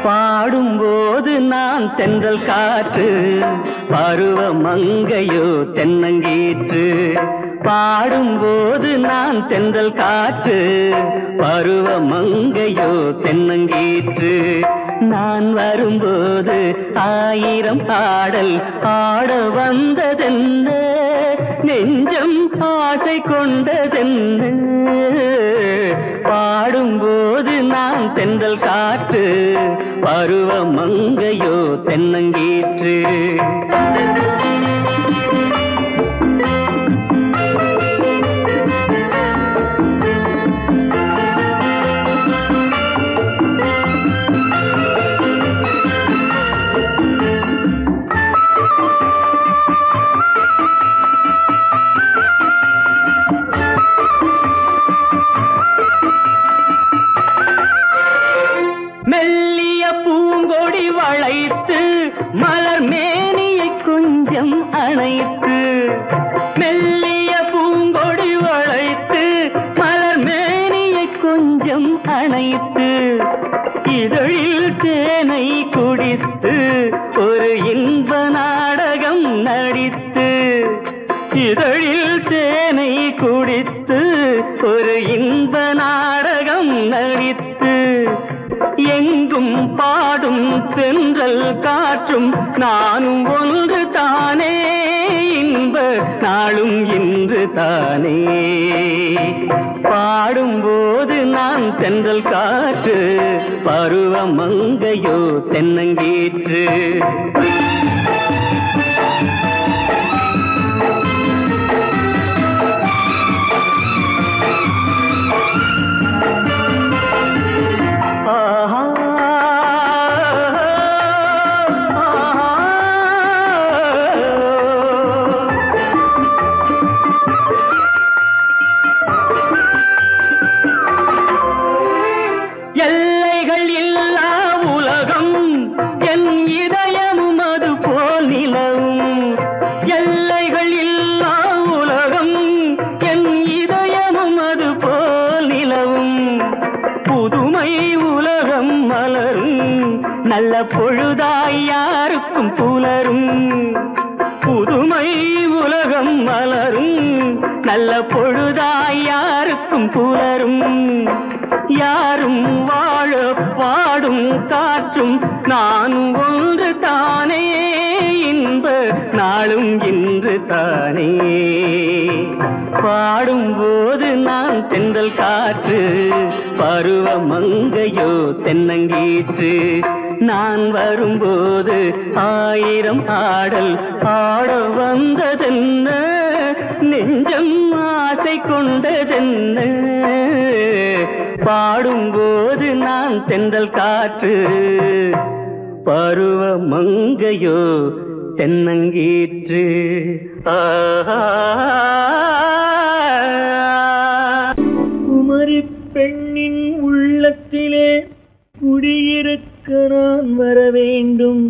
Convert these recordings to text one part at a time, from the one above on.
பாடும்போது நான் தென்றல் காற்று, பருவ மங்கையோ தென்னங்கீற்று. பாடும்போது நான் தென்றல் காற்று, பருவ மங்கையோ தென்னங்கீற்று. நான் வரும்போது ஆயிரம் பாடல் ஆட வந்ததென்ன, நெஞ்சம் ஆசை கொண்டதென்ன. பாடும்போது நான் தென்றல் காற்று, பருவ மங்கையோ தென்னங்கீற்று. மெல்லிய பூங்கொடி வளைத்து மலர் மேனியை கொஞ்சம் அணைத்து, மெல்லிய பூங்கொடி வளைத்து மலர் மேனியை கொஞ்சம் அணைத்து, இதழில் தேனை குடித்து ஒரு இன்ப நாடகம் நடித்து, இதழில் தேனை குடித்து ஒரு இன்ப நாடகம் நடித்து, எங்கும் பாடும் தென்றல் காற்றும் நானும் ஒன்று தானே, இன்ப நாளும் இன்று தானே. பாடும்போது நான் தென்றல் காற்று, பருவ மங்கையோ தென்னங்கீற்று. எல்லைகள் இல்லா உலகம் என் இதயமும் அது போல் நிலவும், எல்லைகள் இல்லா உலகம் என் இதயமும் அது போல் நிலவும். புதுமை உலகம் மலரும் நல்ல பொழுதாய் யாருக்கும் புலரும், புதுமை உலகம் மலரும் நல்ல பொழுதாய் யாருக்கும் புலரும். யாரும் வாழ பாடும் காற்றும் நானும் ஒன்று தானே, இன்ப நாளும் இன்று தானே. பாடும்போது நான் தென்றல் காற்று, பருவ மங்கையோ தென்னங்கீற்று. நான் வரும்போது ஆயிரம் ஆடல் ஆட வந்ததென்ன, நெஞ்சம் ஆசை கொண்டதென்ன. பாடும்போது நான் தென்றல் காற்று, பருவ மங்கையோ தென்னங்கீற்று. குமரி பெண்ணின் உள்ளத்திலே குடியிருக்க நான் வர வேண்டும்,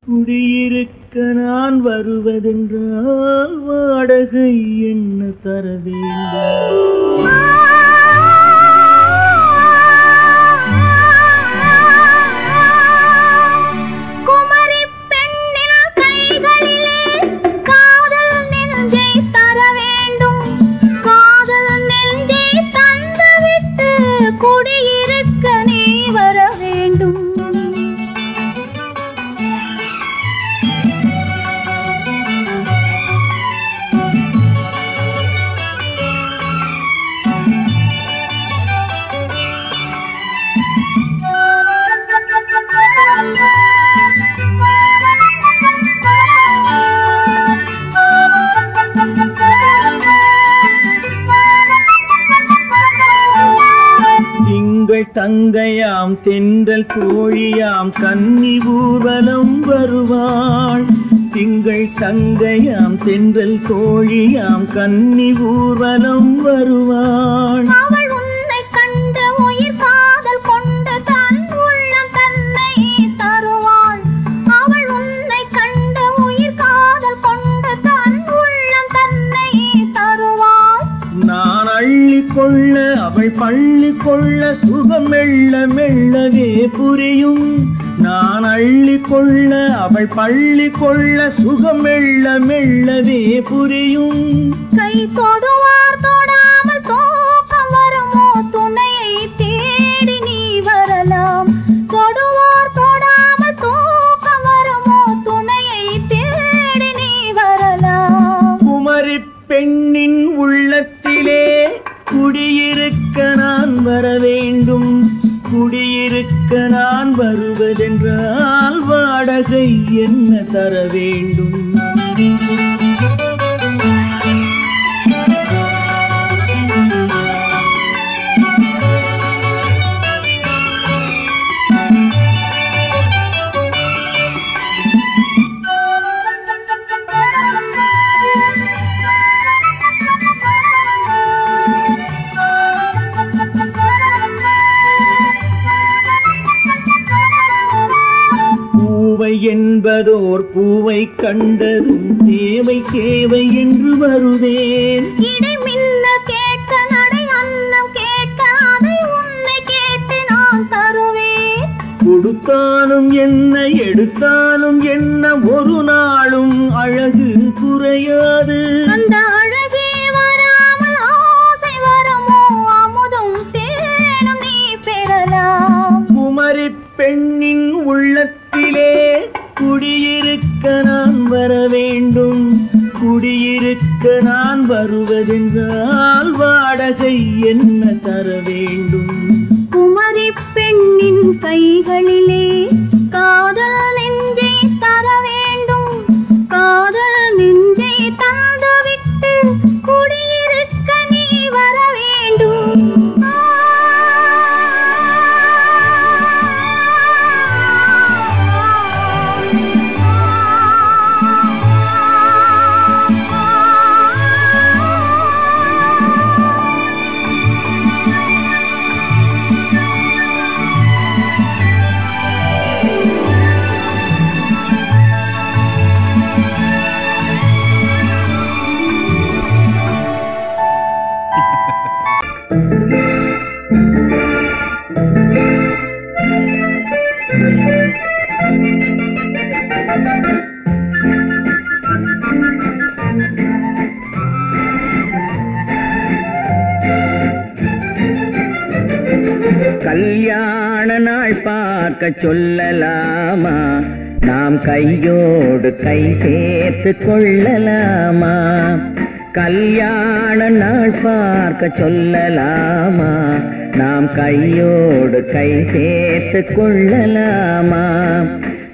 குடியிருக்க நான் வருவதென்றால் வாடகை என்ன தர வேண்டும். தங்கையாம் தென்றல் தோழியாம் கன்னி ஊர்வலம் வருவாள். திங்கள் தங்கையாம் தென்றல் தோழியாம் கன்னி ஊர்வலம் வருவாள். அவள் உன்னை கண்டு உயிர் காதல் கொண்டு தன் உள்ளம் தன்னை தருவாள். அவள் உன்னை கண்டு உயிர் காதல் கொண்டு தன் உள்ளம் தன்னை தருவாள். நான் அள்ளி கொள்ள அவள் பள்ளி கொள்ள சுகம் மெல்ல மெல்லவே புரியும். நான் அள்ளி கொள்ள அவள் பள்ளி கொள்ள சுகம் மெல்ல மெல்லவே புரியும். கை தொடுவார் தொடாமல் தூக்கம் வருமோ துணையை தேடி நீ வரலாம். தொடுவார் தொடாமல் தூக்கம் வருமோ துணையை தேடி நீ வரலாம். குமரி பெண்ணின் உள்ளத்திலே குடியிருக்க நான் வர வேண்டும். குடியிருக்க நான் வருவதென்றால் வாடகை என்ன தர வேண்டும்? என்பதோர் பூவை கண்டதும் தேவை தேவை என்று வருவேன். இடை மின்ன கேட்க நடை அன்னம் கேட்க அதை உன்னை கேட்டு நான் தருவேன். கொடுத்தாலும் என்ன எடுத்தாலும் என்ன ஒரு நாளும் அழகு குறையாது. அந்த அழகே வராமல் ஆசை வரமோ அமுதும் தேனும் நீ பெறலாம். குமரி பெண்ணின் உள்ளத்திலே குடியிருக்க நான் வர வேண்டும். குடியிருக்க நான் வருவதென்றால் வாடகை என்ன தர வேண்டும்? குமரி பெண்ணின் கைகளிலே காதல் நெஞ்சை தர வேண்டும். காதல் நெஞ்சை தந்துவிட்டு குடியிருக்க நீ வர வேண்டும். கல்யாண நாள் பார்க்க சொல்லலாமா? நாம் கையோடு கை சேர்த்து கொள்ளலாமா? கல்யாண நாள் பார்க்க சொல்லலாமா? நாம் கையோடு கை சேர்த்து கொள்ளலாமா?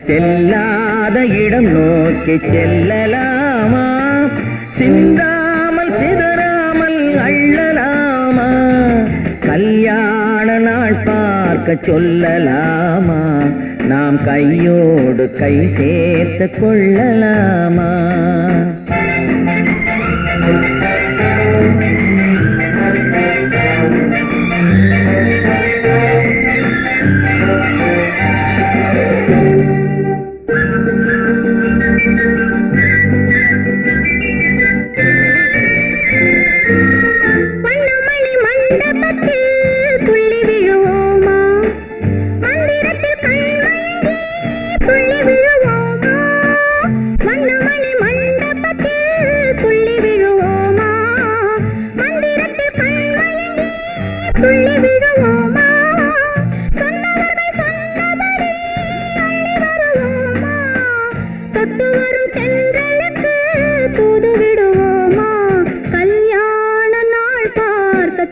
செல்லாத இடம் நோக்கி செல்லலாமா? சிந்தாமல் சிதறாமல் அள்ளலாமா? கல்யாண நாள் பார்க்க சொல்லலாமா? நாம் கையோடு கை சேர்த்து கொள்ளலாமா?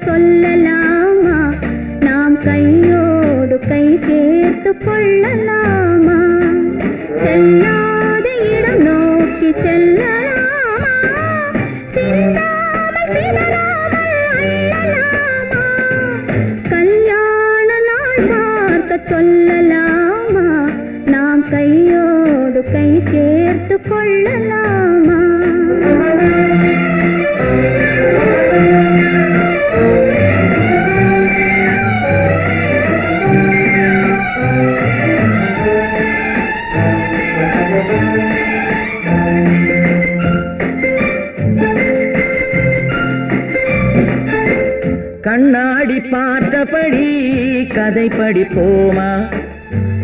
சொல்லலாமா? நாம் கையோடு கை சேர்த்து கொள்ளலாமா? செல்லாத இடம் நோக்கி செல்லலாமா? சிந்தாமல் சிதறாமல் அள்ளலாமா? கல்யாண நாள் பார்க்க சொல்லலாமா? நாம் கையோடு கை சேர்த்து கொள்ளலாமா? கண்ணாடி பார்த்தபடி கதை படிப்போமா?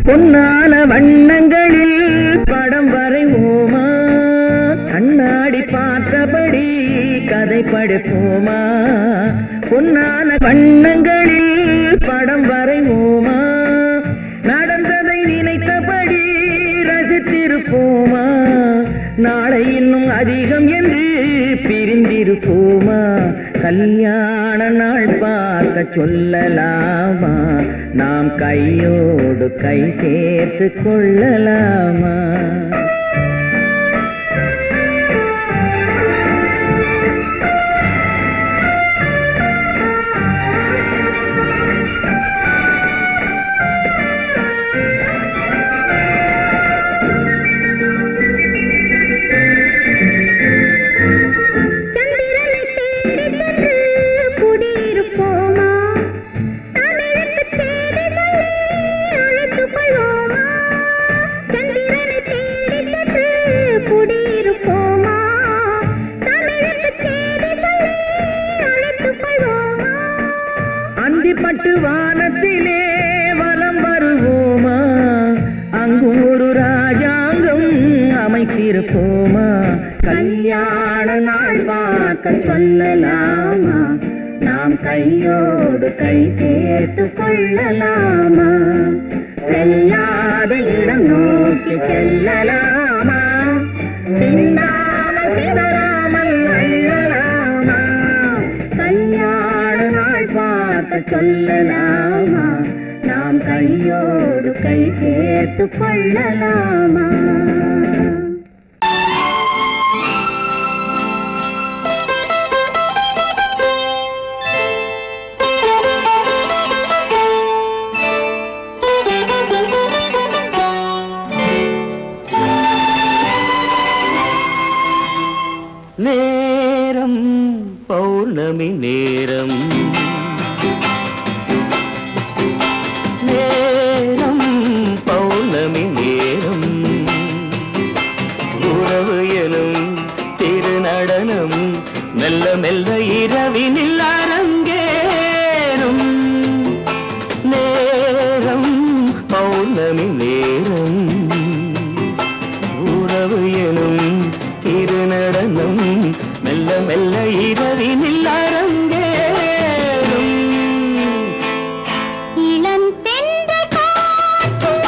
பொன்னான வண்ணங்களில் படம் வரைவோமா? கண்ணாடி பார்த்தபடி கதை படிப்போமா? பொன்னான வண்ணங்களில் படம் வரைவோமா? நடந்ததை நினைத்தபடி ரசித்திருப்போமா? நாளை இன்னும் அதிகம் என்று பிரிந்திருப்போமா? கல்யாண நாள் பார்க்க சொல்லலாமா? நாம் கையோடு கை சேர்த்து கொள்ளலாமா? பட்டு வானத்திலே வலம் வருவோமா? அங்கும் ஒரு ராஜாங்கம் அமைத்திருப்போமா? கல்யாண நாள் பார்க்க சொல்லலாமா? நாம் கையோடு கை சேர்த்து கொள்ளலாமா? செல்லாத இடம் நோக்கி செல்லலாமா? சிந்தாமல் சிதறாமல் அள்ளலாமா? கல்யாண நாள் பார்க்க சொல்லலாமா? நாம் கையோடு கை சேர்த்து கொள்ளலாமா? நேரம் பௌர்ணமி நேரம், நேரம் பௌர்ணமி நேரம், உறவு எனும் திருநடனம் மெல்ல மெல்ல இரவினில் அரங்கேறும். நேரம் பௌர்ணமி நேரம், உறவு எனும் திருநடனம் மெல்ல மெல்ல இரவினில் அரங்கேறும். இளம் தென்றல் காற்றும்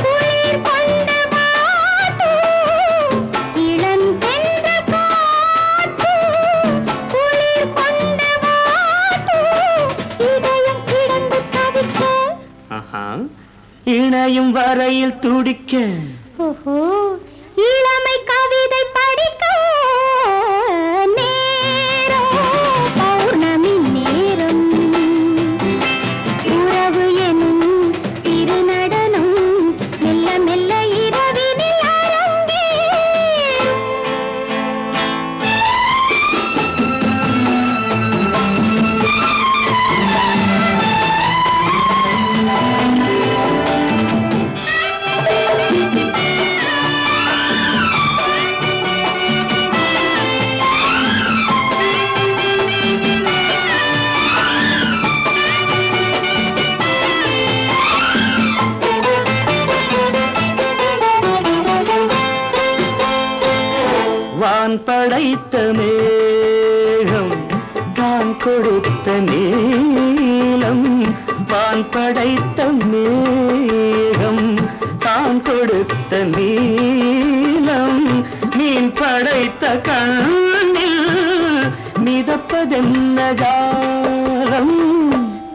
குளிர் கொண்ட வாட்டும், இளம் தென்றல் காற்றும் குளிர் கொண்ட வாட்டும், இதயம் கிடந்து தவிக்க, இணையும் வரையில் துடிக்க, ஓஹோ இளமை கவிதை படிக்க. நேரம் பௌர்ணமி நேரம், உறவு எனும் திருநடனம் மெல்ல மெல்ல இரவினில் அரங்கேறும். வான் படைத்த மேகம் தான் கொடுத்த நீலம், வான் படைத்த மேகம் தான் கொடுத்த நீலம், மீன் படைத்த கண்ணில் மிதப்பதென்ன ஜாலம்.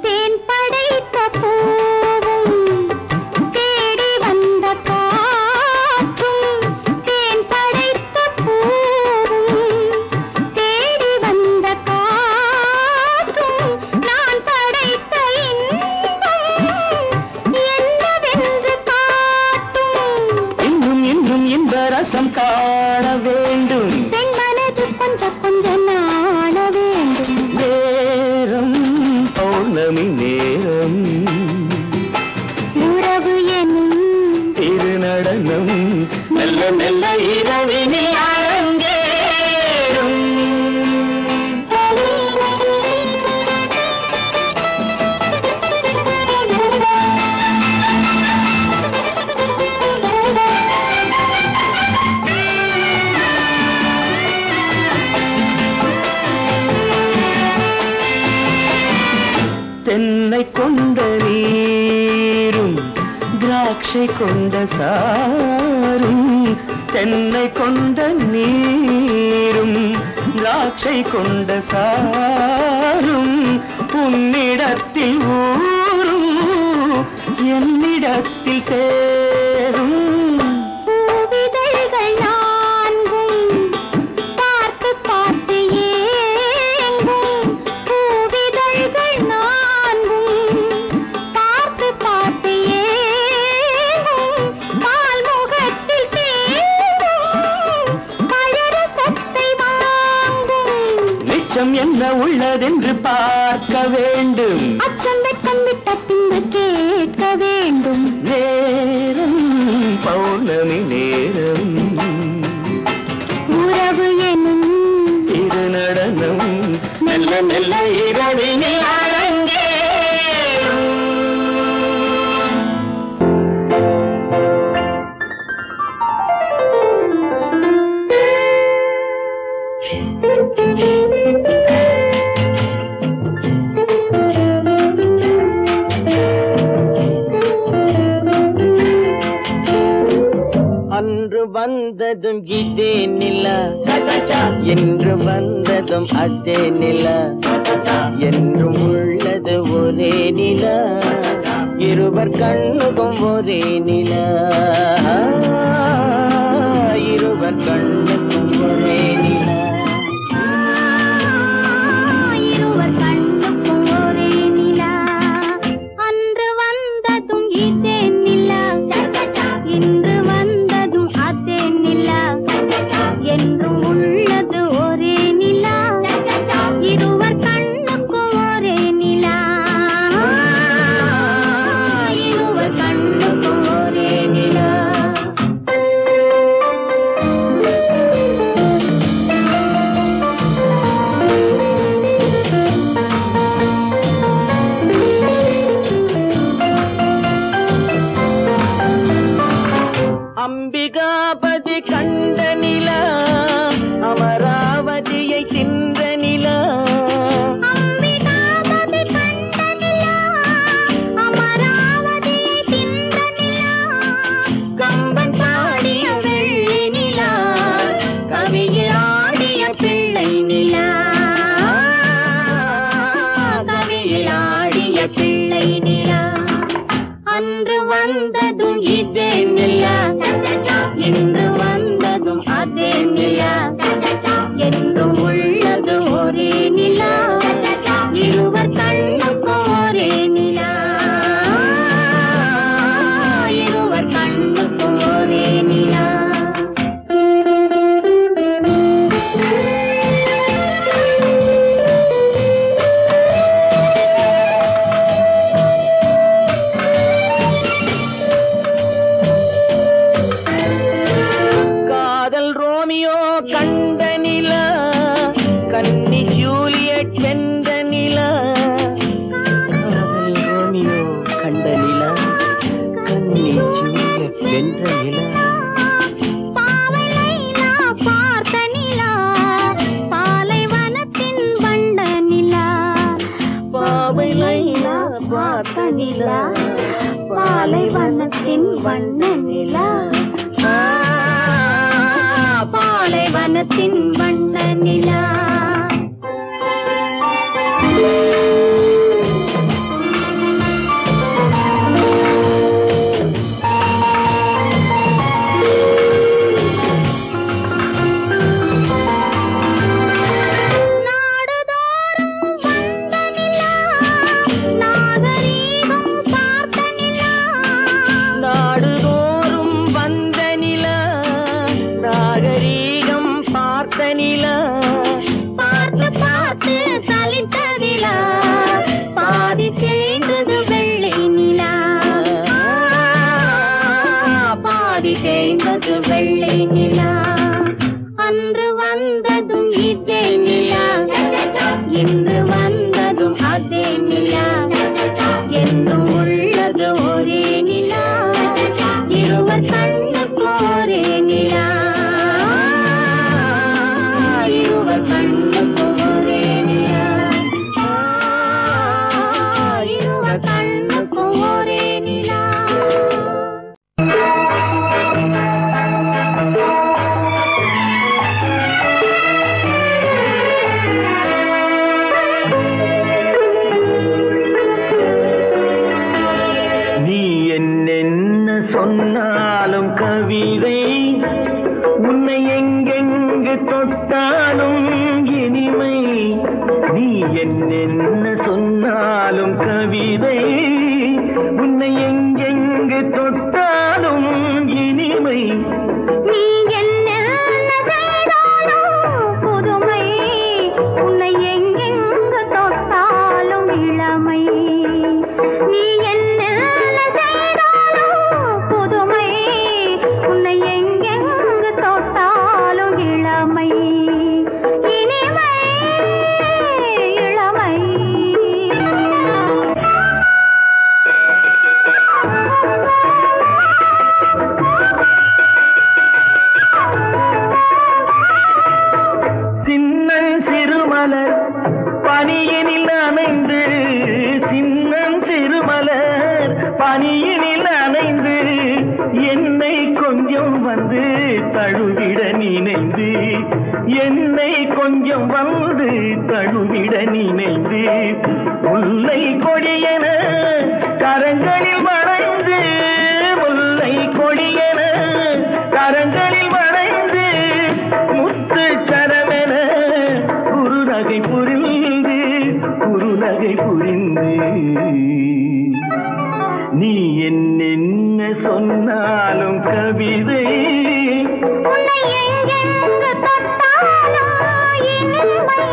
தேன் படைத்த பூவும் தேடி வந்த காற்றும், தேன் படைத்த பூவும் தேடி வந்த காற்றும், நான் படைத்த இன்பம் நேசம் காண வேண்டும். பெண் மனது கொஞ்சம் கொஞ்சம் நாண வேண்டும். நேரம் பௌர்ணமி நேரம், உறவு எனும் திருநடனம் மெல்ல மெல்ல இரவினில் அரங்கேறும். தென்னை கொண்ட நீரும் திராட்சை கொண்ட சாரும், தென்னை கொண்ட நீரும் திராட்சை கொண்ட சாரும், உன்னிடத்தில் ஊரும் என்னிடத்தில் சேரும். பூவிதழ்கள் நான்கும் பார்த்து பார்த்து ஏங்கும். பூவிதழ்கள் நான்கும் பார்த்து பார்த்து ஏங்கும். பால்முகத்தில் தேங்கும் பழரசத்தை வாங்கும். நிச்சம் என்ன உள்ளதென்று பார்க்க வேண்டும். அச்சம் வெச்சம் விட்ட பின்பு கேட்க வேண்டும். நேரம் பௌர்ணமி நேரம், உறவு எனும் திருநடனம் மெல்ல மெல்ல இரவினில் அரங்கேறும். அன்று வந்ததும் இதே நிலா, என்று வந்ததும் அதே நிலா, என்றும் உள்ளது ஒரே நிலா, இருவர் கண்ணுக்கும் ஒரே நிலா, இருவர் கண்ணுக்கும் ஒரே நிலா, இருவர் கண்ணுக்கும் ஒரே நிலா. அன்று வந்ததும் இதே நிலா, இன்று வந்ததும் அதே நிலா, என்றும் உள்ளது ஒரே நிலா, இருவர் கண்ணுக்கும் ஒரே நிலா, இருவர் கண்ணுக்கும் ஒரே நிலா. அம்பிகாபதி கண்ட நிலா, அமராவதியை தின்ற நிலா, அம்பிகாபதி கண்ட நிலா, அமராவதியை தின்ற நிலா, கம்பன் பாடிய வெள்ளி நிலா, கவியில் ஆடிய பிள்ளை நிலா, கவியில் ஆடிய பிள்ளை நிலா. அன்று வந்ததும் இதே நிலா, இன்று வந்ததும் அதே நிலா, என்றும் உள்ளது ஒரே நிலா, இருவர் கண்ணுக்கும் ஒரே நிலா, இருவர் கண்ணுக்கும் ஒரே நிலா. காதல் ரோமியோ கண்ட நிலா, கன்னி ஜூலியட் வென்ற நிலா, காதல் ரோமியோ கண்ட நிலா, கன்னி ஜூலியட் வென்ற நிலா. பாவை லைலா பார்த்த நிலா, பாலைவனத்தின் வண்ட நிலா, பாவை லைலா பார்த்த நிலா, பாலைவனத்தின் வண்ண நிலா, பாலைவனத்தின் வண்ண நிலா. தேய்ந்தது வெள்ளை நிலா. அன்று வந்ததும் இதே நிலா, இன்று வந்ததும் அதே நிலா. என்றும் உள்ளது ஒரே நிலா, இருவர் கண்ணுக்கு ஒரே நிலா. இருவர் கண்ணுக்கு ஒரே நிலா, இருவர் கண்ணுக்கு ஒரே நிலா. சொன்னாலும் கவிதை உன்னை எங்கெங்கு தொட்டாலும் இனிமை. நீ என்ன சொன்னாலும் கவிதை உன்னை எங்கெங்கு தொட்டாலும் இனிமை. நீ என்ன செய்தாலும் புதுமை, உன்னை எங்கெங்கு தொட்டாலும் இளமை. நீ என்ன பனியினில் அணைந்து என்னை கொஞ்சம் வந்து தழுவிட நினைந்து, என்னை கொஞ்சம் வந்து தழுவிட நினைந்து, முல்லை கொடியென கரங்களில் வளைந்து, முல்லை கொடியென கரங்களில் வளைந்து, முத்து சரமென குறுநகை புரிந்து, குறுநகை புரிந்து. நீ என்ன சொன்னாலும் கவிதை உன்னை எங்கெங்கு தொட்டாலும் இனிமை.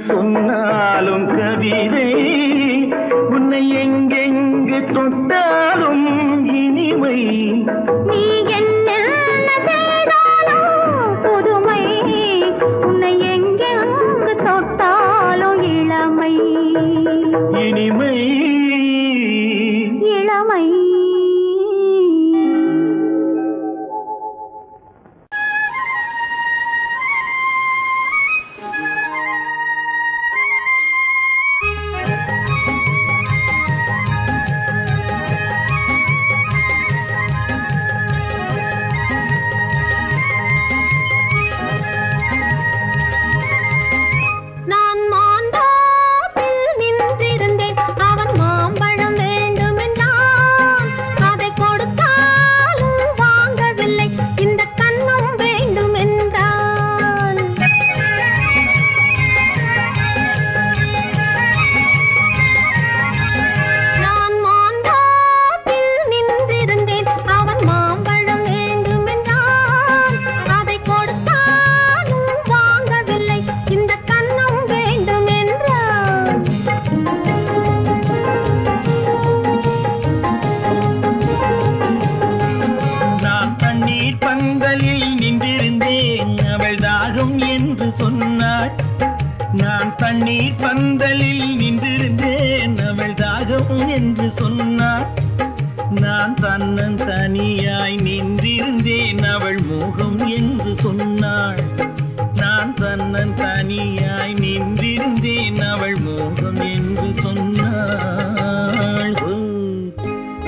சொன்னாலும் கவிதை உன்னை எங்கெங்கு தொட்டாலும் இனிமை. நீ என்ன செய்தாலும் புதுமை, உன்னை எங்கெங்கு தொட்டாலும் இளமை. இனிமை இளமை. நான் மாண்டாப்பில் நின்றிருந்தேன், அவ நான் தன்னன் தனியாய் நின்றிருந்தேன் அவள் மோகம் என்று சொன்னாள். நான் தன்னன் தனியாய் நின்றிருந்தேன் அவள் மோகம் என்று சொன்னாள்.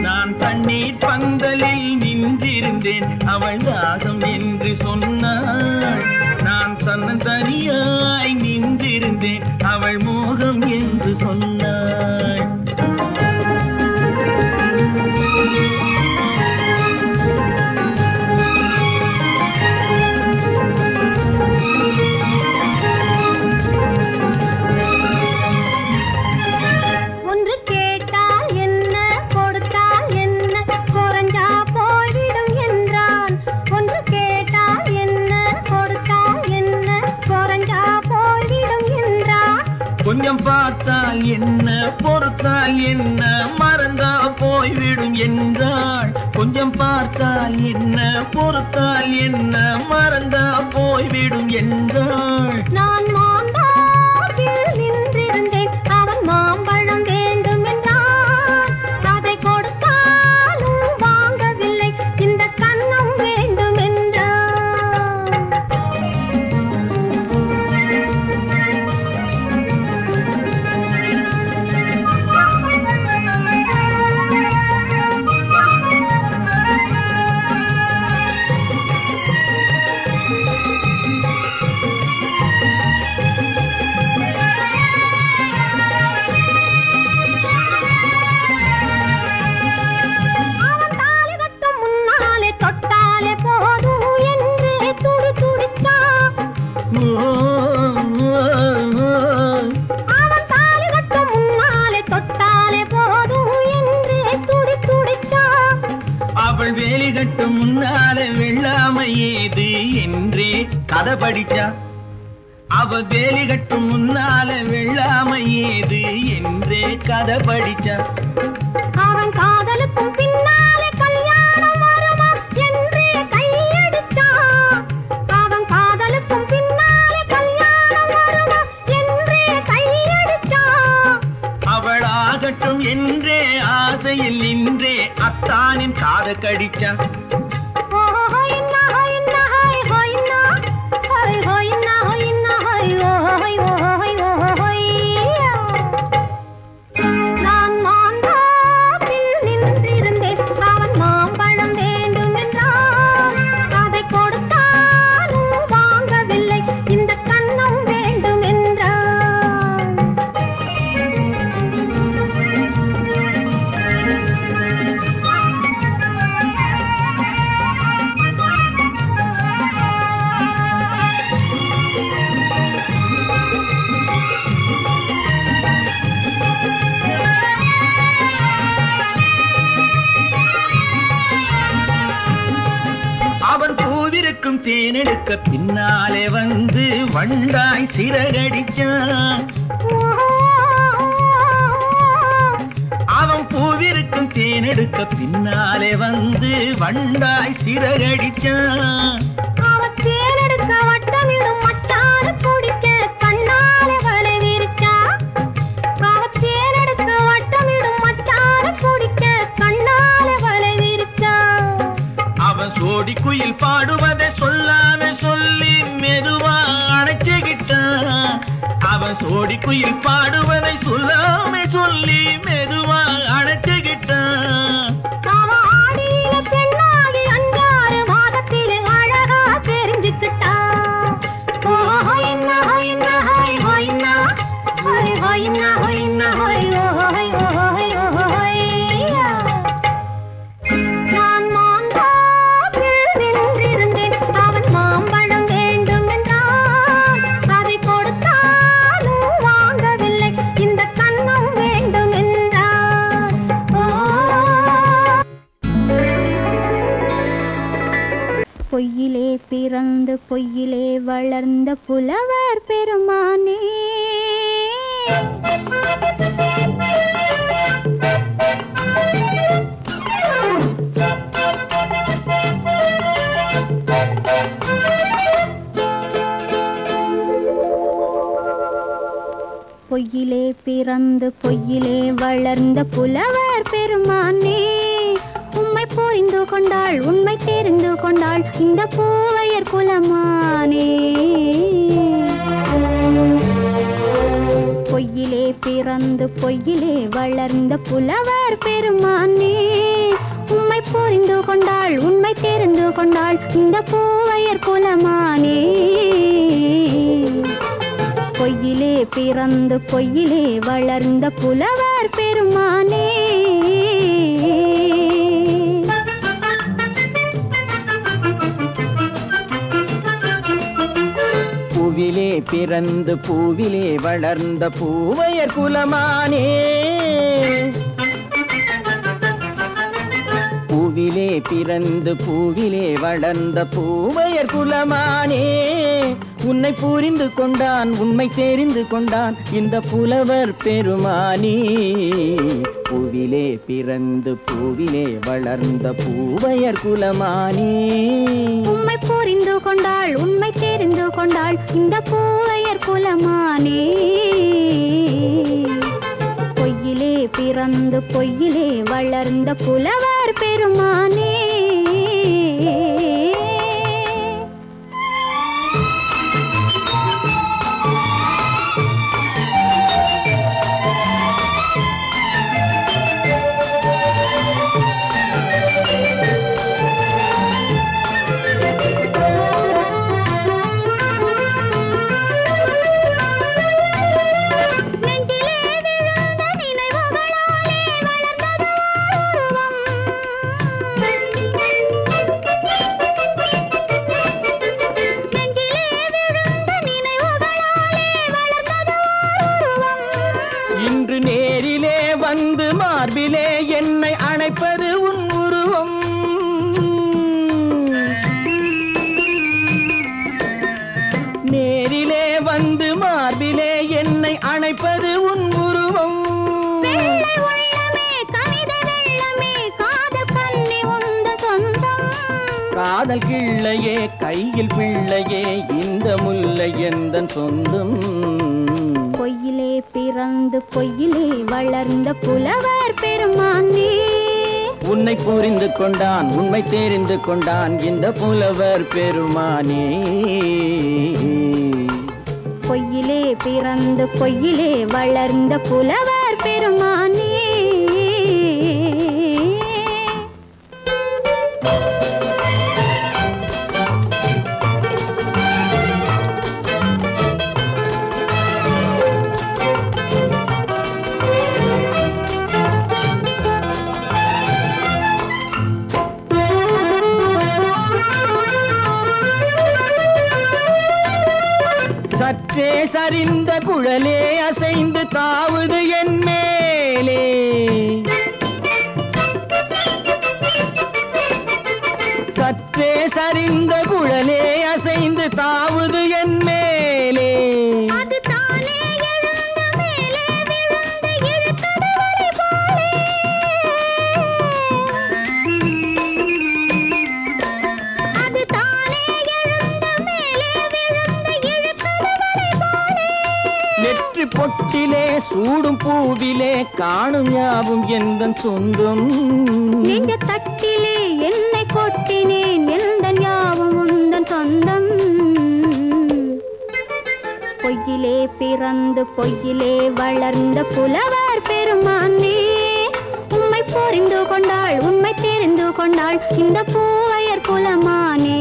நான் தண்ணீர் பந்தலில் நின்றிருந்தேன் அவள் தாகம் என்று சொன்னாள். நான் தன்னன் தனியாய் நின்றிருந்தேன் அவள் மோகம் என்று சொன்னாள். கொஞ்சம் பார்த்தால் என்ன பொறுத்தால் என்ன மறந்தா போய்விடும் என்றாள். கொஞ்சம் பார்த்தால் என்ன பொறுத்தால் என்ன மறந்தா போய்விடும் என்றாள். நான் மாம்பழத்தில் நின்றிருந்தேன் அவன் மாம்பழம் வேண்டும் என்றான். அதை கொடுத்தாலும் வாங்கவில்லை இந்த கன்னம் வேண்டும் என்றான். அவள் வேலி கட்டும் முன்னாலே வெள்ளாமை ஏது என்றே கதை படிச்சா. அவள் வேலி கட்டும் முன்னாலே வெள்ளாமை ஏது என்றே கதை படிச்சா. அவன் காதலுக்கும் பின்னாலே கல்யாணம் வருமா என்றே கையடிச்சா. அவன் காதலுக்கும் பின்னாலே கல்யாணம் வருமா என்றே கையடிச்சா. அவள் ஆகட்டும் என்றே ஆசையில் நின்றே அத்தானின் காத கடிச்சா. நான் மாம்பழத்தில் நின்றிருந்தேன் அவன் மாம்பழம் வேண்டும் என்றான். அதை கொடுத்தாலும் வாங்கவில்லை இந்த கன்னம் வேண்டும் என்றான். அவன் பூவிருக்கும் தேனெடுக்க பின்னாலே வந்து வண்டாய் சிறகடிச்சான். அவன் பூவிருக்கும் தேனெடுக்க பின்னாலே வந்து வண்டாய் சிறகடிச்சான். அவன் தேனெடுக்க வட்டமிடும் மட்டான குடிக்க கண்ணாலே வலை விரிச்சா. அவன் தேனெடுக்க வட்டமிடும் மட்டான குடிக்க கண்ணாலே வலை விரிச்சா. அவன் சோடி குயில் பாடுவதை சொல்லாம சொல்லி மெதுவா அணைச்சுக்கிட்டான். அவன் சோடி குயில் பாடுவதை சொல்லாம சொல்லி மெதுவா அணைச்சுக்கிட்டான். அவன் ஆடிய பெண்ணாகி 5-6 மாதத்திலே அழகா தெரிஞ்சுக்கிட்டான். ஹொய்னா ஹொய்னா ஹொய் ஹொய்னா ஹொய் ஹொய்னா ஹொய்னா ஹொய் ஹொய் ஹொய் ஹொய்யா. நான் மாம்பழத்தில் நின்றிருந்தேன் அவன் மாம்பழம் வேண்டும் என்றான். அதை கொடுத்தாலும் வாங்கவில்லை இந்த கன்னம் வேண்டும் என்றான். பொய்யிலே பிறந்து பொய்யிலே வளர்ந்த புலவர் பெருமானே, பொய்யிலே பிறந்து பொய்யிலே வளர்ந்த புலவர் பெருமானே, உம்மை புரிந்து கொண்டாள் உண்மை தெரிந்து கொண்டாள் இந்த பூவையர் குலமானே. பொய்யிலே பிறந்து பொய்யிலே வளர்ந்த புலவர் பெருமானே. உம்மை புரிந்து கொண்டாள் உண்மை தெரிந்து கொண்டாள் இந்த பூவையர் குலமானே. பொய்யிலே பிறந்து பொய்யிலே வளர்ந்த புலவர் பெருமானே. பூவிலே பிறந்து பூவிலே வளர்ந்த பூவையர் குலமானே. பூவிலே பிறந்து பூவிலே வளர்ந்த பூவையர் குலமானே. உன்னை புரிந்து கொண்டான் உண்மை தெரிந்து கொண்டான் இந்த புலவர் பெருமானே. பூவிலே பிறந்து பூவிலே வளர்ந்த பூவையர் குலமானே. உம்மை புரிந்து கொண்டாள் உண்மை தெரிந்து கொண்டாள் இந்த பூவையர் குலமானே. பொய்யிலே பிறந்து பொய்யிலே வளர்ந்த புலவர் பெருமானே. இன்று நேரிலே வந்து மார்பிலே என்னை அணைப்பது உன் உருவம். நேரிலே வந்து மார்பிலே என்னை அணைப்பது உன் உருவம். காதல் கிள்ளையே கையில் பிள்ளையே இந்த முல்லை எந்தன் சொந்தம். பொய்யிலே பிறந்து பொய்யிலே வளர்ந்த புலவர் பெருமானே. உன்னை புரிந்து கொண்டான் உண்மை தெரிந்து கொண்டான் இந்த புலவர் பெருமானே. பொய்யிலே பிறந்து பொய்யிலே வளர்ந்த புலவர் பெருமானே. சற்றே சரிந்த குழலே அசைந்து தாவுது என் மேலே. சற்றே சரிந்த குழலே அசைந்து தாவுது என் மேலே. நெற்றி பொட்டிலே சூடும் பூவிலே காணும் யாவும் எந்தன் சொந்தம். நெஞ்ச தட்டிலே என்னை கொட்டினேன் எந்தன் யாவும் உந்தன் சொந்தம். பொய்யிலே பிறந்து பொய்யிலே வளர்ந்த புலவர் பெருமானே. உம்மை புரிந்து கொண்டாள் உண்மை தெரிந்து கொண்டாள் இந்த பூவையர் குலமானே.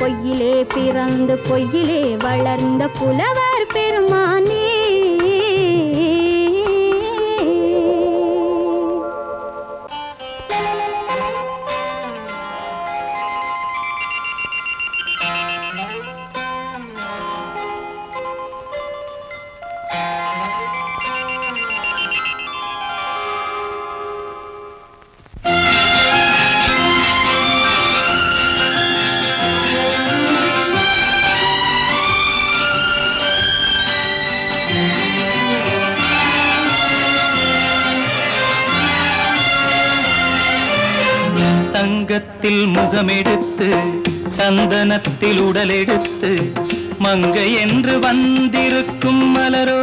பொய்யிலே பிறந்து பொய்யிலே வளர்ந்த புலவர் பெருமானே. தங்கத்தில் முகமெடுத்து சந்தனத்தில் உடலெடுத்து மங்கை என்று வந்திருக்கும் மலரோ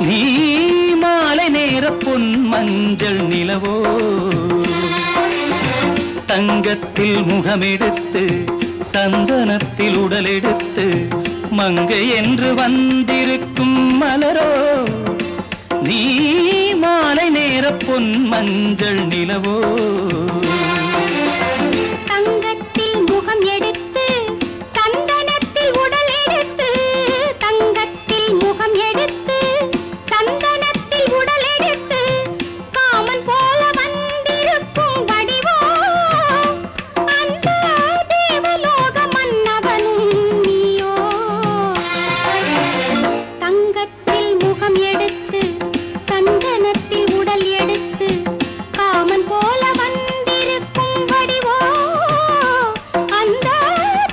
நீ மாலை நேர பொன் மஞ்சள் நிலவோ தங்கத்தில் முகமெடுத்து சந்தனத்தில் உடலெடுத்து மங்கை என்று வந்திருக்கும் மலரோ நீ மாலை நேர பொன் மஞ்சள் நிலவோ தங்கத்தில் முகம் எடுத்து சந்தனத்தில் உடல் எடுத்து தங்கத்தில் முகம் எடுத்து சந்தனத்தில் உடல் எடுத்து காமன் போல வந்திருக்கும் வடிவோ அந்த தேவலோக மன்னவனும் நீயோ தங்கத்தில் முகம் எடுத்து சந்தனத்தில் உடல் எடுத்து காமன் போல வந்திருக்கும் வடிவோ அந்த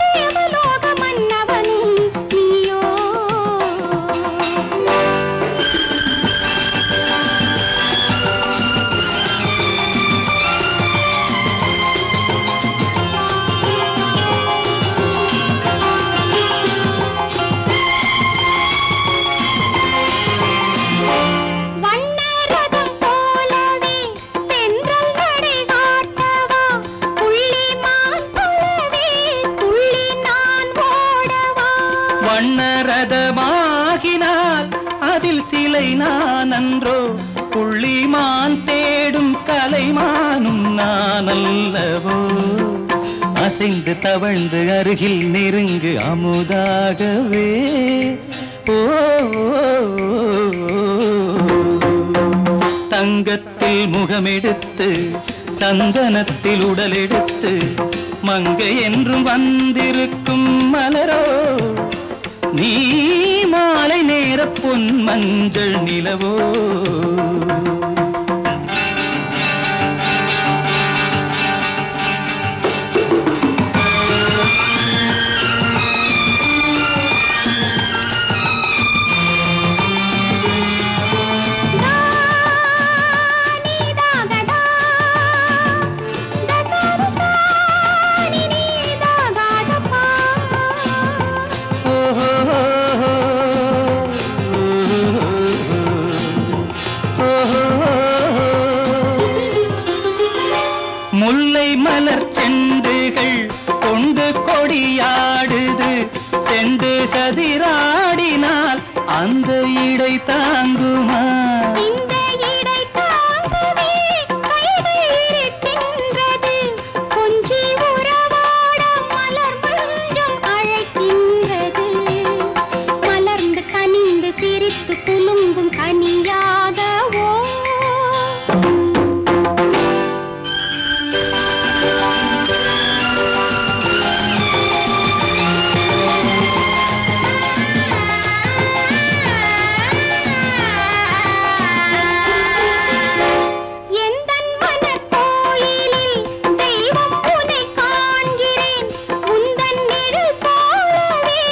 தேவலோக மன்னவனும் நீயோ வண்ணரதம் போலவே தென்றல் நடை காட்டவா புள்ளிமான் போலவே துள்ளி நான் ஓடவா வண்ணரதமாகினால் அதில் சிலை நான் அன்றோ புள்ளிமான் தேடும் கலைமானும் நான் அல்லவோ அசைந்து தவழ்ந்து அருகில் நெருங்கு அமுதாகவே ஓ தங்கத்தில் முகமெடுத்து சந்தனத்தில் உடலெடுத்து மங்கை என்றும் வந்திருக்கும் மலரோ நீ மாலை நேர பொன் மஞ்சள் நிலவோ முல்லை மலர் செண்டுகள் கொண்டு கொடியாடுது செண்டு சதிராடினால் அந்த இடை தாங்குமா இந்த இடை தாங்கவே கைகள் இருக்கின்றது கொஞ்சி உறவாட மலர் மஞ்சம் அழைக்கின்றது மலர்ந்து கனிந்து சிரித்து குலுங்கும் கனியாகவோ எந்தன் மனக்கோயிலில் தெய்வம் உன்னை காண்கிறேன் உந்தன் நிழல் போலவே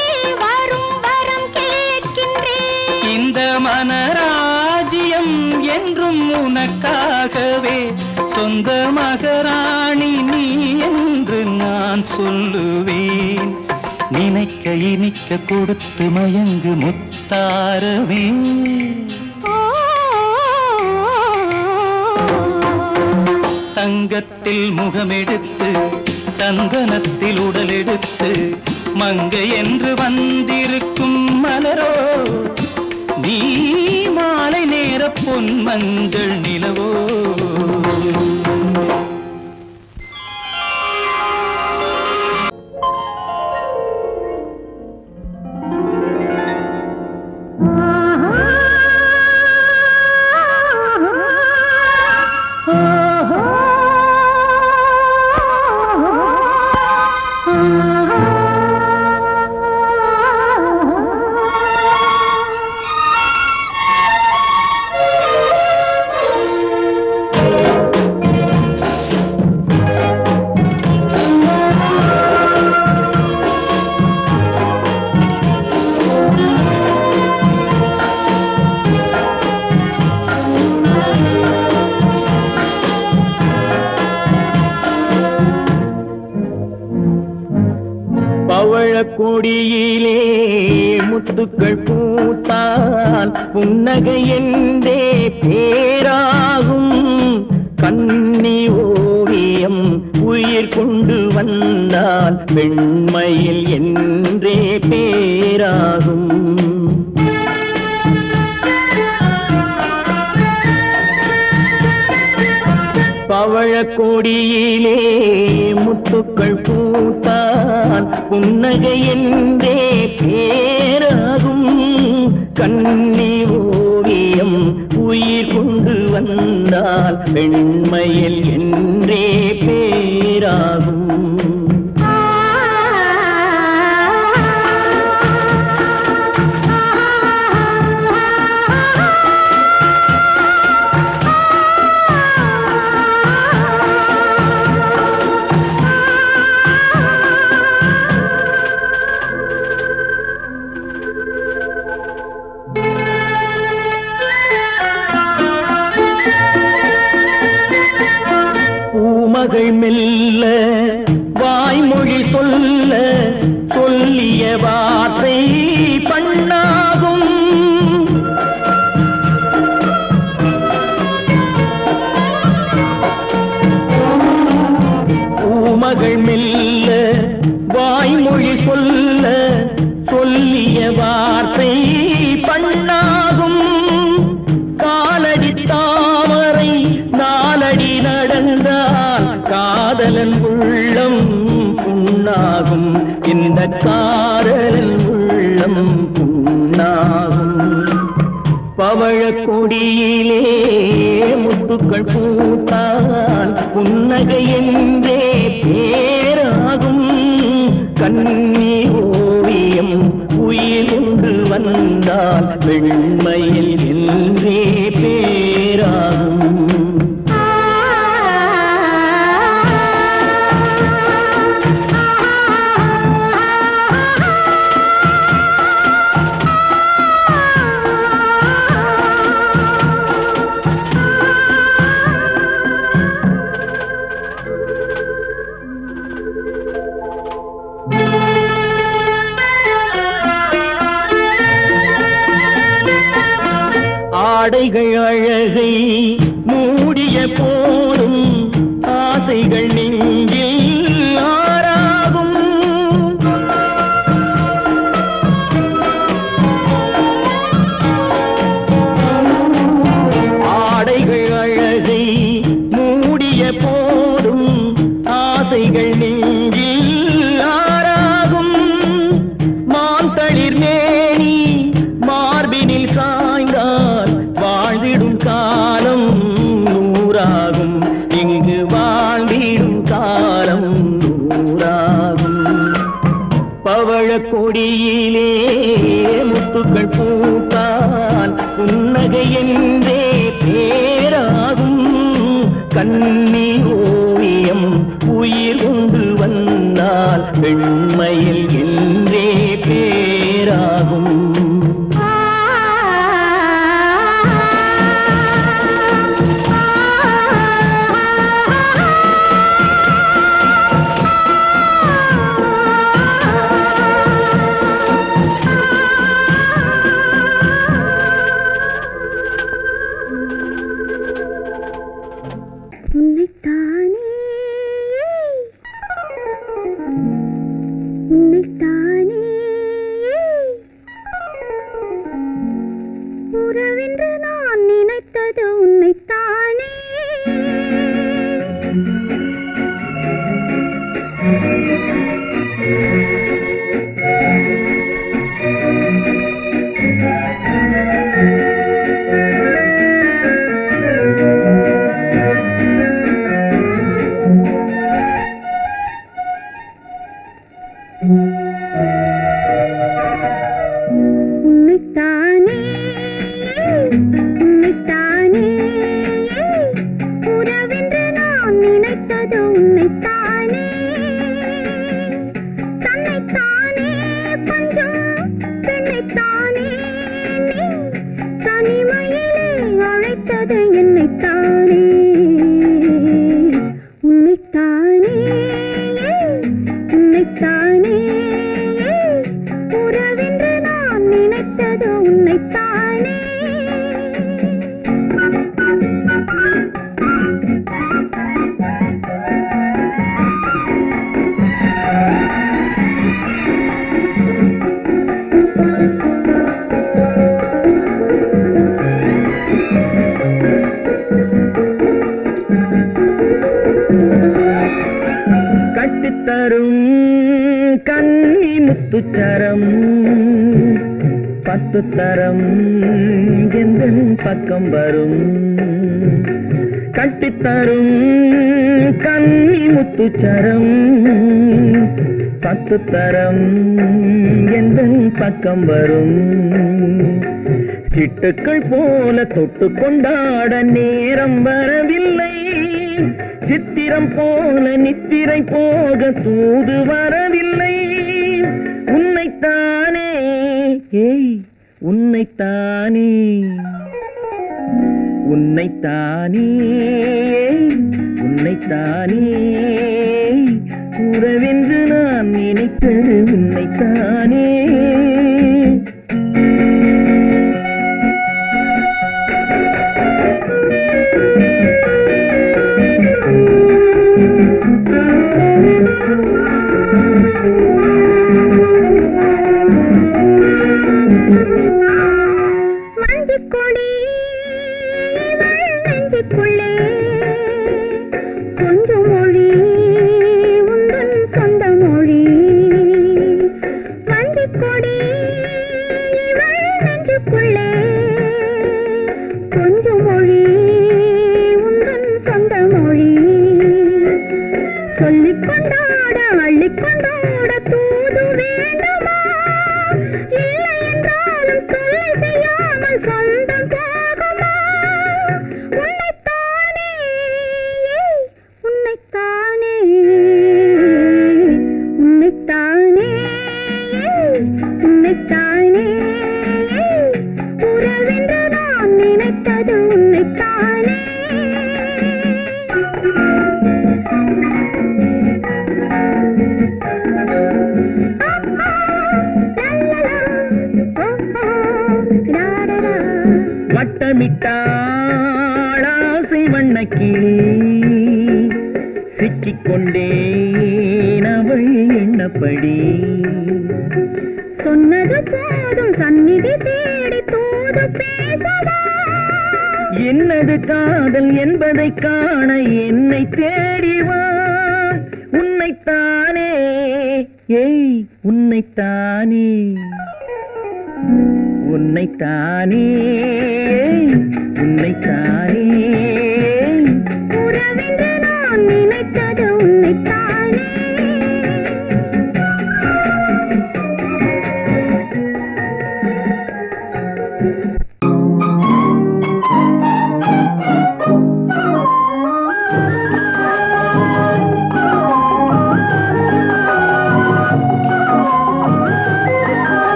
வரும் வரம் கேட்கின்றேன் இந்த மனராஜ்யம் என்றும் உனக்காகவே சொந்த மகராணி நீ என்று நான் சொல்லுவேன் நினைக்க இனிக்க கொடுத்து மயங்கு முத்தாரவே தங்கத்தில் முகமெடுத்து சந்தனத்தில் உடலெடுத்து மங்கை என்று வந்திருக்கும் மலரோ நீ மாலை நேர பொன் மஞ்சள் நிலவோ கொடியிலே முத்துக்கள் பூத்த பூத்தால் புன்னகை என்றே பேராகும். கண்ணி ஓவியம் உயிர் கொண்டு வந்தால் பெண்மையில் என்றே பேராகும். பவழக்கொடியிலே முத்துக்கள் பூத்தால் புன்னகை என்றே பேராகும். கண்ணி ஓவியம் உயிர் கொண்டு வந்தால் பெண்மையில் என்றே பேராகும். மகள் மெல்ல வாய்மொழி சொல்ல சொல்லிய வார்த்தை பண்ணாகும். பூமகள் மெல்ல வாய்மொழி சொல்ல சொல்லிய வார்த்தை பண்ணாகும். காலடி தாமரை நாலடி நடந்தால் காதலன் உள்ளம் புண்ணாகும். இந்த காதலன் உள்ளம் புண்ணாகும். பவழக்கொடியிலே முத்துக்கள் பூத்தால் புன்னகை என்றே பேராகும். கண்ணி ஓவியம் உயிர் கொண்டு வந்தால் பெண்மையில் என்றே பேராகும். ஆடைகள் அழகை மூடிய போதும் ஆசைகள் நெஞ்சில் ஆறாகும். ஆடைகள் அழகை மூடிய போதும் ஆசைகள் நெஞ்சில் ஆறாகும். மாந்தளிர் மேனி மார்பினில் சாய்ந்தால் வாழ்ந்திடும் காலம் நூறாகும். இங்கு வாழ்ந்திடும் காலம் நூறாகும். பவழக்கொடியிலே முத்துக்கள் பூத்தால் புன்னகை என்றே பேராகும். கண்ணி ஓவியம் உயிர் கொண்டு வந்தால் பெண்மையில் என்றே பேராகும். உறவென்று நான் நினைத்தது உன்னைத்தானே. உன்னைத்தானே உன்னைத்தானே உறவென்று நான் நினைத்தது உன்னைத்தானே. தன்னைத்தானே பஞ்சம் பெண்ணைத்தானே நீ தனிமையிலே அழைத்தது என்னைத்தானே. உன்னைத்தானே உன்னைத்தானே உறவென்று நான் நினைத்தது உன்னை முத்துச்சரம் 10 தரம் எந்தன் பக்கம் வரும் கட்டித்தரும் கன்னி முத்துச்சரம் 10 தரம் எந்தன் பக்கம் வரும் சிட்டுக்கள் போல தொட்டு கொண்டாட நேரம் வரவில்லை சித்திரம் போல நித்திரை போக தூது வரவில்லை உன்னைத்தானே ஏய் உன்னைத்தானே உன்னைத்தானே உன்னைத்தானே கூறவென்று நான் நினைத்தது உன்னைத்தானே வட்டமிட்டாளாசை வண்ணக்கிளி சிக்கிக்கொண்டேன் அவள் எண்ணப்படி சொன்னது போதும் சந்நிதி தேடி தூது பேசவா என்னது காதல் என்பதை காண என்னை தேடிவா உன்னைத்தானே ஏய் உன்னைத்தானே உன்னைத்தானே உன்னைத்தானே உறவென்று நான் நினைத்தது உன்னைத்தானே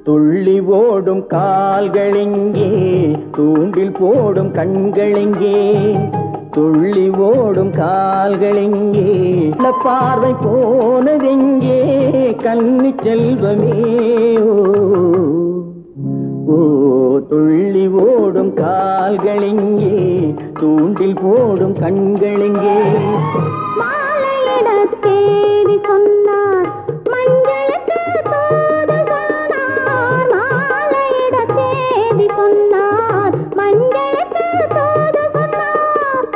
துள்ளி ஓடும் கால்களெங்கே தூண்டில் போடும் கண்களெங்கே துள்ளி ஓடும் கால்களெங்கே பார்வை போனதெங்கே கன்னி செல்வமே ஓ துள்ளி ஓடும் கால்களெங்கே தூண்டில் போடும் கண்களெங்கே மாலையிடத்தேதி சொன்னார் மஞ்சளுக்கு தூது சொன்னார் மாலையிடத்தேதி சொன்னார் மஞ்சளுக்கு தூது சொன்னார்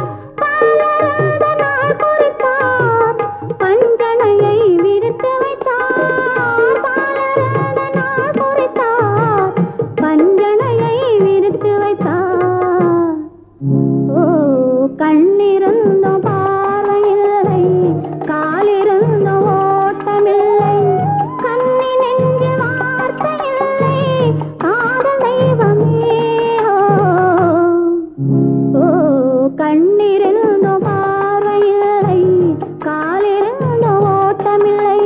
பாலருந்த நாள் குறித்தார் பஞ்சனையை விரித்து வைத்தார் பாலருந்த நாள் குறித்தார் பஞ்சனையை விரித்து வைத்தார் ஓ கண்ணிருந்தோம் பார்வையில்லை காலிருந்தோம் ஓட்டமில்லை கண்ணி நெஞ்சில் வார்த்தையில்லை காதல் தெய்வமே ஓ கண்ணிருந்தோம் பார்வையில்லை காலிருந்தோம் ஓட்டமில்லை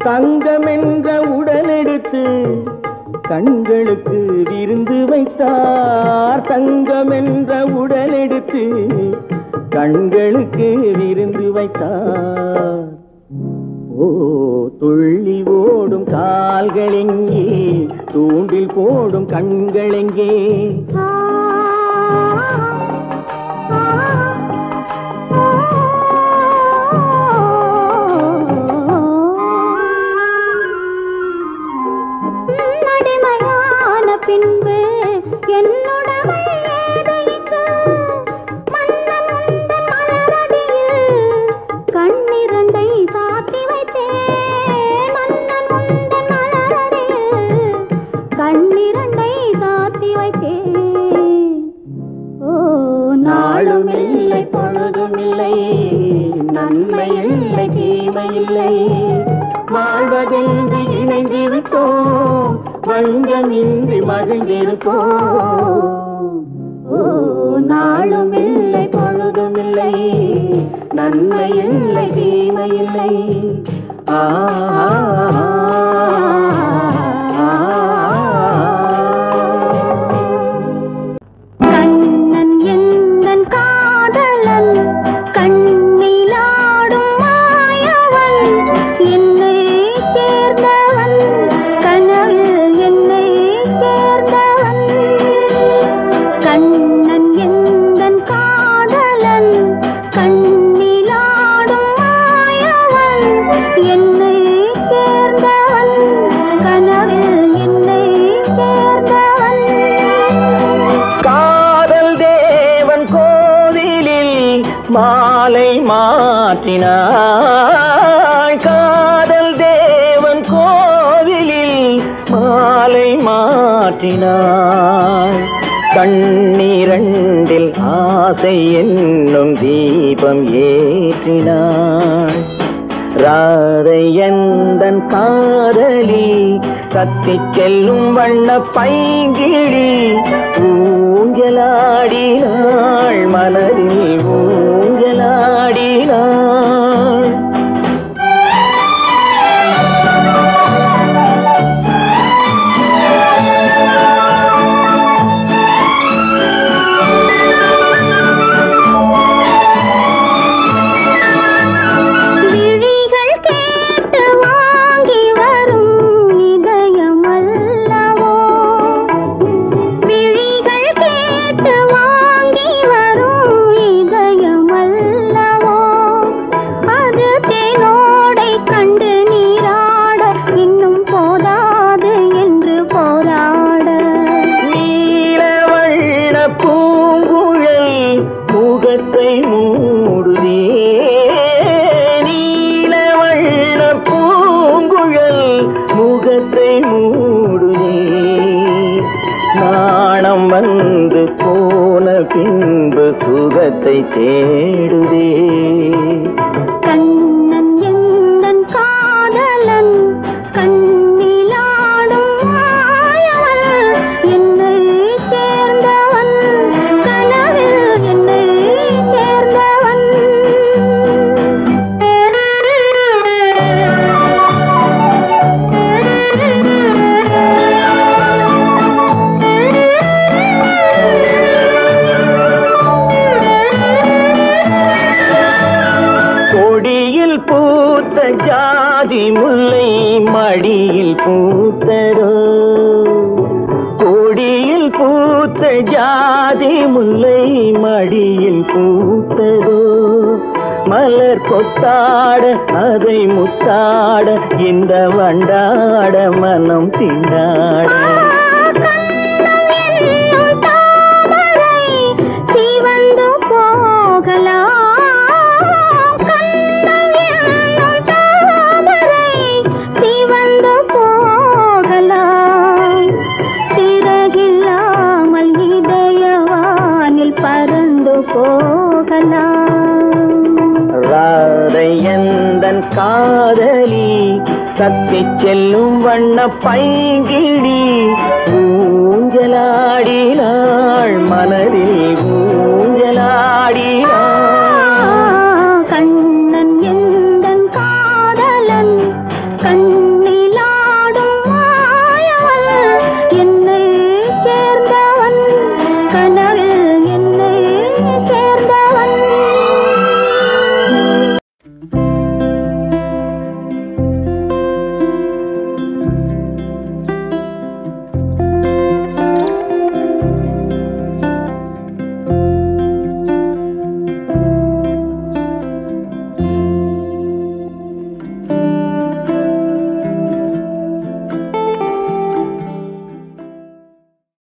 தங்கம் என்ற உடலெடுத்து கண்களுக்கு விருந்து வைத்தார் தங்கம் என்ற உடலெடுத்து கண்களுக்கு விருந்து வைத்தார் ஓ துள்ளி ஓடும் கால்களெங்கே தூண்டில் போடும் கண்களெங்கே ஆ வாழ்வதென்று இணைந்திருப்போம் வஞ்சமின்றி மகிழ்ந்திருப்போம் நாளும் இல்லை பொழுதும் இல்லை நன்மை இல்லை தீமை இல்லை கண்ணன் எந்தன் காதலன் கண்ணிலாடும் மாயவன் என்னை சேர்ந்தவன் கனவில் என்னை சேர்ந்தவன் கண்ணன் எந்தன் காதலன் கண்ணிலாடும் மாயவன் என்னை சேர்ந்தவன் கனவில் என்னை சேர்ந்தவன் காதல் தேவன் கோவிலில் மாலை மாற்றினாய் காதல் தேவன் கோவிலில் மாலை மாற்றினாய் கண்ணீரண்டில் ஆசை என்னும் தீபம் ஏற்றினாய் ராதை எந்தன் காதலி கத்திச் செல்லும் வண்ண பைங்கிழி ஊஞ்சலாடினாள் மலரில் ஊஞ்சலாடினாள் விழிகள் கேட்டு வாங்கி வரும் இதயம் அல்லவோ விழிகள் கேட்டு வாங்கி வரும் இதயம் அல்லவோ அது தேனோடை கண்டு நீராட இன்னும் போதாது என்று போராட நீலவண்ண பூங்குழல் முகத்தை மூடுதே நீலவண்ண பூங்குழல் முகத்தை மூடுதே நாணம் வந்து போன பின்பு சுகத்தை தேடுதே கண்ணன் எந்தன் காதலன் கண்ணிலாடும் மாயவன் என்னை சேர்ந்தவன் கனவில் என்னை சேர்ந்தவன் கொடியில் பூத்த ஜாதி முல்லை மடியில் பூத்தரோ கொடியில் பூத்த ஜாதி முல்லை மடியில் பூத்தரோ மலர் கொத்தாட அதை முத்தாட இந்த வண்டாட மனம் திண்டாட சிவந்து போகலாம் கண்ணன் என்னும் தாமரை சிவந்து போகலாம் சிறகில்லாமல் இதயவானில் பறந்து போகலாம் ராதை எந்தன் காதலி கத்திச் செல்லும் வண்ண பைங்கிழி ஊஞ்சலாடினாள் மலரில் ஊஞ்சலாடினாள்